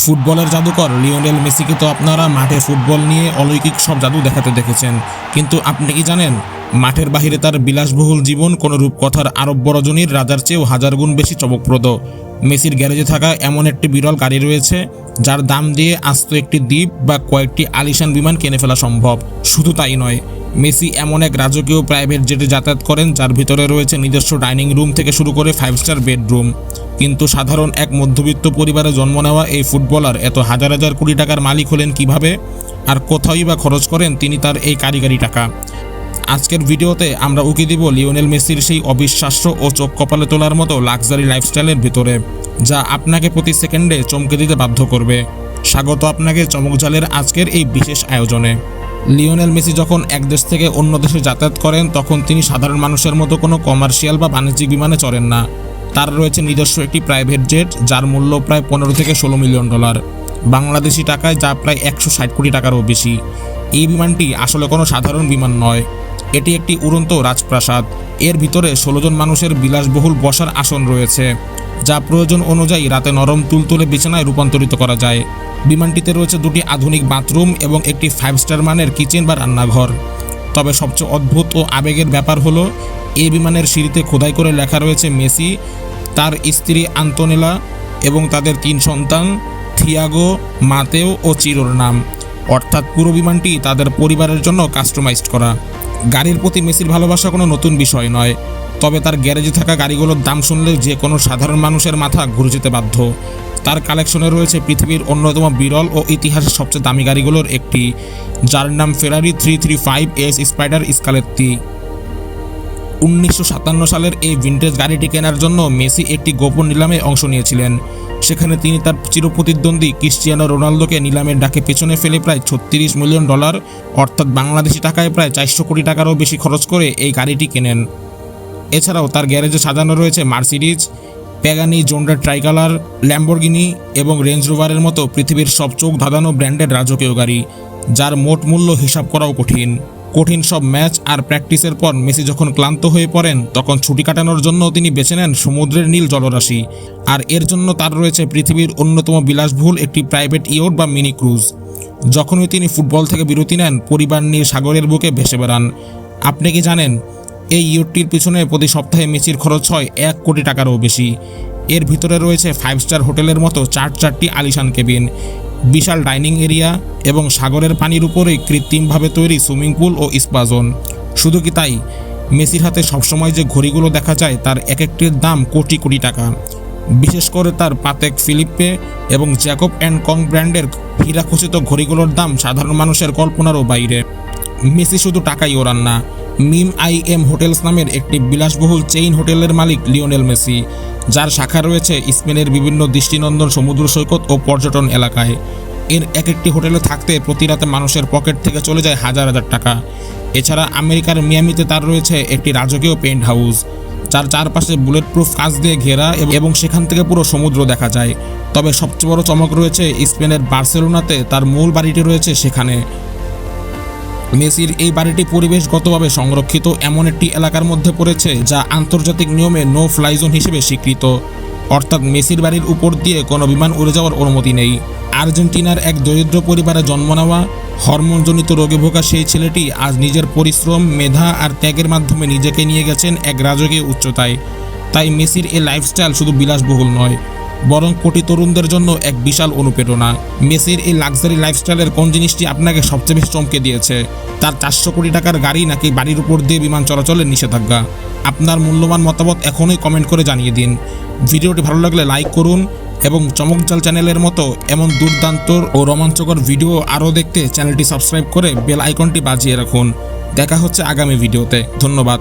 ফুটবলের জাদুকর লিওনেল মেসিকে তো আপনারা মাঠে ফুটবল নিয়ে অলৌকিক সব জাদু দেখাতে দেখেছেন, কিন্তু আপনি কি জানেন মাঠের বাহিরে তার বিলাসবহুল জীবন কোনো রূপকথার আরব্য রজনীর রাজার চেয়েও হাজার গুণ বেশি চমকপ্রদ। মেসির গ্যারেজে থাকা এমন একটি বিরল গাড়ি রয়েছে যার দাম দিয়ে আস্ত একটি দ্বীপ বা কয়েকটি আলিশান বিমান কিনে ফেলা সম্ভব। শুধু তাই নয়, মেসি এমন এক রাজকীয় প্রাইভেট জেটে যাতায়াত করেন যার ভিতরে রয়েছে নিজস্ব ডাইনিং রুম থেকে শুরু করে 5 স্টার বেডরুম। কিন্তু সাধারণ এক মধ্যবিত্ত পরিবারে জন্ম নেওয়া এই ফুটবলার এত হাজার হাজার কোটি টাকার মালিক হলেন কিভাবে, আর কোথায় বা খরচ করেন তিনি তার এই কারিগরি টাকা? আজকের ভিডিওতে আমরা উকি দিব লিওনেল মেসির সেই অবিশ্বাস্য ও চোখ কপালে তোলার মতো লাক্সারি লাইফস্টাইলের ভিতরে, যা আপনাকে প্রতি সেকেন্ডে চমকে দিতে বাধ্য করবে। স্বাগত আপনাকে চমকজালের আজকের এই বিশেষ আয়োজনে। লিওনেল মেসি যখন এক দেশ থেকে অন্য দেশে যাতায়াত করেন তখন তিনি সাধারণ মানুষের মতো কোনো কমার্শিয়াল বা বাণিজ্যিক বিমানে চড়েন না। তার রয়েছে নিজস্ব একটি প্রাইভেট জেট যার মূল্য প্রায় 15 থেকে 16 মিলিয়ন ডলার, বাংলাদেশি টাকায় যা প্রায় 160 কোটি টাকারও বেশি। এই বিমানটি আসলে কোনো সাধারণ বিমান নয়, এটি একটি উড়ন্ত রাজপ্রাসাদ। এর ভিতরে 16 জন মানুষের বিলাসবহুল বসার আসন রয়েছে, যা প্রয়োজন অনুযায়ী রাতে নরম তুলতুলে বিছানায় রূপান্তরিত করা যায়। বিমানটিতে রয়েছে 2টি আধুনিক বাথরুম এবং একটি 5 স্টার মানের কিচেন বা রান্নাঘর। তবে সবচেয়ে অদ্ভুত ও আবেগের ব্যাপার হলো এই বিমানের সিঁড়িতে খোদাই করে লেখা রয়েছে মেসি, তার স্ত্রী আন্তোনেলা এবং তাদের 3 সন্তান থিয়াগো, মাতেও ও চিরোর নাম। অর্থাৎ পুরো বিমানটি তাদের পরিবারের জন্য কাস্টমাইজড করা। গাড়ির প্রতি মেসির ভালোবাসা কোনো নতুন বিষয় নয়, তবে তার গ্যারেজে থাকা গাড়িগুলোর দাম শুনলে যে কোনো সাধারণ মানুষের মাথা ঘুরে যেতে বাধ্য। তার কালেকশনে রয়েছে পৃথিবীর অন্যতম বিরল ও ইতিহাসের সবচেয়ে দামি গাড়িগুলোর একটি, যার নাম ফেরারি 335 স্পাইডার স্কালেত্তি। 1957 সালের এই ভিন্টেজ গাড়িটি কেনার জন্য মেসি একটি গোপন নিলামে অংশ নিয়েছিলেন। সেখানে তিনি তার চিরপ্রতিদ্বন্দ্বী ক্রিস্টিয়ানো রোনালদোকে নিলামের ডাকে পেছনে ফেলে প্রায় 36 মিলিয়ন ডলার অর্থাৎ বাংলাদেশি টাকায় প্রায় 400 কোটি টাকারও বেশি খরচ করে এই গাড়িটি কেনেন। এছাড়াও তার গ্যারেজে সাজানো রয়েছে মার্সিডিজ, প্যাগানি, জোন্ডার ট্রাইকালার, ল্যাম্বরগিনি এবং রেঞ্জ রোভারের মতো পৃথিবীর সব চোখ ধাঁধানো ব্র্যান্ডের রাজকীয় গাড়ি, যার মোট মূল্য হিসাব করাও কঠিন সব ম্যাচ আর প্র্যাকটিসের পর মেসি যখন ক্লান্ত হয়ে পড়েন তখন ছুটি কাটানোর জন্য তিনি বেছে নেন সমুদ্রের নীল জলরাশি। আর এর জন্য তার রয়েছে পৃথিবীর অন্যতম বিলাসবহুল একটি প্রাইভেট ইয়ট বা মিনি ক্রুজ। যখনই তিনি ফুটবল থেকে বিরতি নেন পরিবার নিয়ে সাগরের বুকে ভেসে বেড়ান। আপনি কি জানেন এই ইয়টটির পিছনে প্রতি সপ্তাহে মেসির খরচ হয় 1 কোটি টাকারও বেশি। এর ভিতরে রয়েছে 5 স্টার হোটেলের মতো 4টি আলিশান কেবিন, বিশাল ডাইনিং এরিয়া এবং সাগরের পানির উপরেই কৃত্রিমভাবে তৈরি সুইমিং পুল ও স্পা জোন। শুধু কি তাই, মেসির হাতে সবসময় যে ঘড়িগুলো দেখা যায় তার এক একটির দাম কোটি কোটি টাকা। বিশেষ করে তার পাতেক ফিলিপে এবং জ্যাকব অ্যান্ড কং ব্র্যান্ডের হীরাখচিত ঘড়িগুলোর দাম সাধারণ মানুষের কল্পনারও বাইরে। মেসি শুধু টাকাই ওড়ান না, IM হোটেলস নামের একটি বিলাসবহুল চেইন হোটেলের মালিক লিওনেল মেসি, যার শাখা রয়েছে স্পেনের বিভিন্ন দৃষ্টিনন্দন সমুদ্র সৈকত ও পর্যটন এলাকায়। এর এক একটি হোটেলে থাকতে প্রতি রাতে মানুষের পকেট থেকে চলে যায় হাজার হাজার টাকা। এছাড়া আমেরিকার মিয়ামিতে তার রয়েছে একটি রাজকীয় পেন্ট হাউস, যার চারপাশে বুলেট প্রুফ কাঁচ দিয়ে ঘেরা এবং সেখান থেকে পুরো সমুদ্র দেখা যায়। তবে সবচেয়ে বড় চমক রয়েছে স্পেনের বার্সেলোনাতে তার মূল বাড়িটি রয়েছে সেখানে। মেসির এই বাড়িটি পরিবেশগতভাবে সংরক্ষিত এমন একটি এলাকার মধ্যে পড়েছে যা আন্তর্জাতিক নিয়মে নো ফ্লাই জোন হিসেবে স্বীকৃত। অর্থাৎ মেসির বাড়ির উপর দিয়ে কোনো বিমান উড়ে যাওয়ার অনুমতি নেই। আর্জেন্টিনার এক দরিদ্র পরিবারে জন্ম নেওয়া হরমোনজনিত রোগে ভোগা সেই ছেলেটি আজ নিজের পরিশ্রম, মেধা আর ত্যাগের মাধ্যমে নিজেকে নিয়ে গেছেন এক রাজকীয় উচ্চতায়। তাই মেসির এই লাইফস্টাইল শুধু বিলাসবহুল নয়, বরং কোটি তরুণদের জন্য এক বিশাল অনুপ্রেরণা। মেসির এই লাক্সারি লাইফস্টাইলের কোন জিনিসটি আপনাকে সবচেয়ে বেশি চমকে দিয়েছে? তার 400 কোটি টাকার গাড়ি নাকি বাড়ির উপর দিয়ে বিমান চলাচলের নিষেধাজ্ঞা? আপনার মূল্যবান মতামত এখনই কমেন্ট করে জানিয়ে দিন। ভিডিওটি ভালো লাগলে লাইক করুন এবং চমকজাল চ্যানেলের মতো এমন দুর্দান্ত ও রোমাঞ্চকর ভিডিও আরও দেখতে চ্যানেলটি সাবস্ক্রাইব করে বেল আইকনটি বাজিয়ে রাখুন। দেখা হচ্ছে আগামী ভিডিওতে। ধন্যবাদ।